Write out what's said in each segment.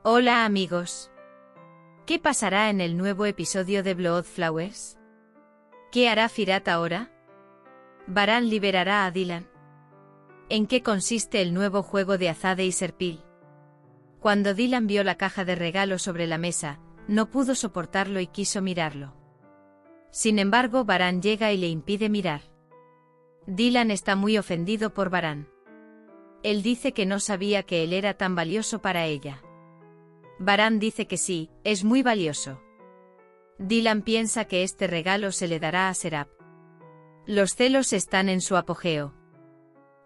Hola amigos. ¿Qué pasará en el nuevo episodio de Bloodflowers? ¿Qué hará Firat ahora? ¿Baran liberará a Dylan? ¿En qué consiste el nuevo juego de Azade y Serpil? Cuando Dylan vio la caja de regalos sobre la mesa, no pudo soportarlo y quiso mirarlo. Sin embargo, Baran llega y le impide mirar. Dylan está muy ofendido por Baran. Él dice que no sabía que él era tan valioso para ella. Baran dice que sí, es muy valioso. Dylan piensa que este regalo se le dará a Serap. Los celos están en su apogeo.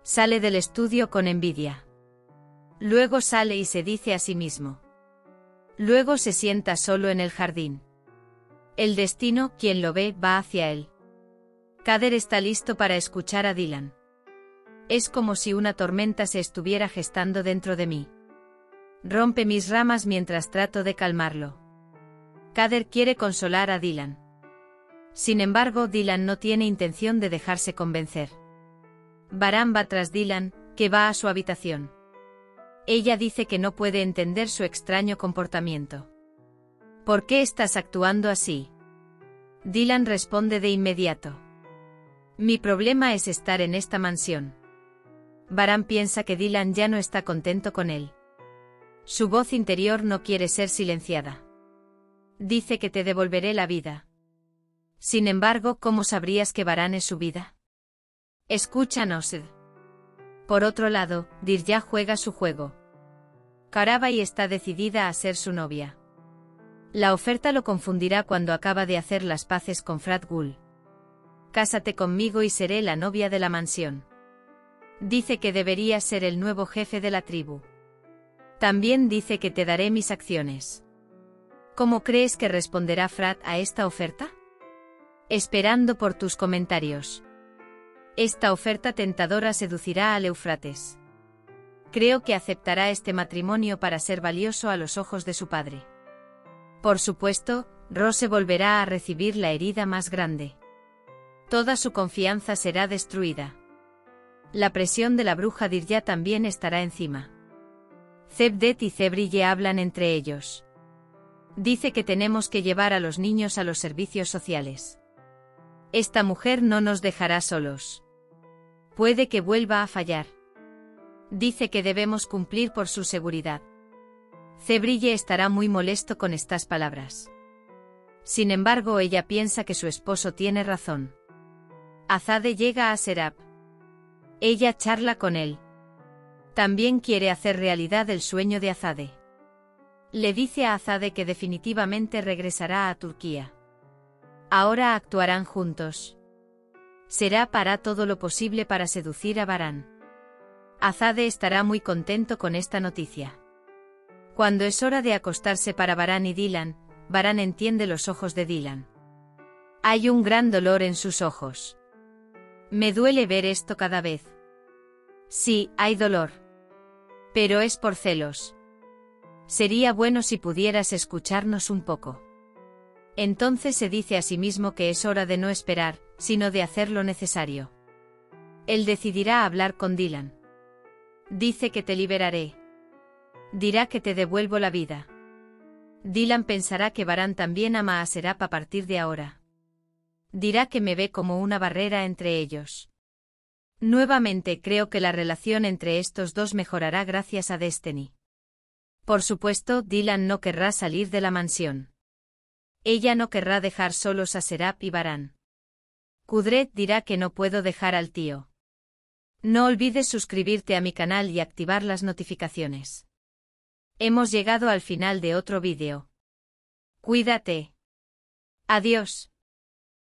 Sale del estudio con envidia. Luego sale y se dice a sí mismo. Luego se sienta solo en el jardín. El destino, quien lo ve, va hacia él. Kader está listo para escuchar a Dylan. Es como si una tormenta se estuviera gestando dentro de mí. Rompe mis ramas mientras trato de calmarlo. Kader quiere consolar a Dylan. Sin embargo, Dylan no tiene intención de dejarse convencer. Baran va tras Dylan, que va a su habitación. Ella dice que no puede entender su extraño comportamiento. ¿Por qué estás actuando así? Dylan responde de inmediato. Mi problema es estar en esta mansión. Baran piensa que Dylan ya no está contento con él. Su voz interior no quiere ser silenciada. Dice que te devolveré la vida. Sin embargo, ¿cómo sabrías que Baran es su vida? Escúchanos. Por otro lado, Dirya juega su juego. Karabai está decidida a ser su novia. La oferta lo confundirá cuando acaba de hacer las paces con Frat Gul. Cásate conmigo y seré la novia de la mansión. Dice que deberías ser el nuevo jefe de la tribu. También dice que te daré mis acciones. ¿Cómo crees que responderá Frat a esta oferta? Esperando por tus comentarios. Esta oferta tentadora seducirá al Éufrates. Creo que aceptará este matrimonio para ser valioso a los ojos de su padre. Por supuesto, Rose volverá a recibir la herida más grande. Toda su confianza será destruida. La presión de la bruja Dirya también estará encima. Zebdet y Zebrille hablan entre ellos. Dice que tenemos que llevar a los niños a los servicios sociales. Esta mujer no nos dejará solos. Puede que vuelva a fallar. Dice que debemos cumplir por su seguridad. Zebrille estará muy molesto con estas palabras. Sin embargo, ella piensa que su esposo tiene razón. Azade llega a Serap. Ella charla con él. También quiere hacer realidad el sueño de Azade. Le dice a Azade que definitivamente regresará a Turquía. Ahora actuarán juntos. Serap hará todo lo posible para seducir a Baran. Azade estará muy contento con esta noticia. Cuando es hora de acostarse para Baran y Dylan, Baran entiende los ojos de Dylan. Hay un gran dolor en sus ojos. Me duele ver esto cada vez. Sí, hay dolor. Pero es por celos. Sería bueno si pudieras escucharnos un poco. Entonces se dice a sí mismo que es hora de no esperar, sino de hacer lo necesario. Él decidirá hablar con Dylan. Dice que te liberaré. Dirá que te devuelvo la vida. Dylan pensará que Baran también ama a Serap a partir de ahora. Dirá que me ve como una barrera entre ellos. Nuevamente creo que la relación entre estos dos mejorará gracias a Destiny. Por supuesto, Dylan no querrá salir de la mansión. Ella no querrá dejar solos a Serap y Baran. Kudret dirá que no puedo dejar al tío. No olvides suscribirte a mi canal y activar las notificaciones. Hemos llegado al final de otro vídeo. Cuídate. Adiós.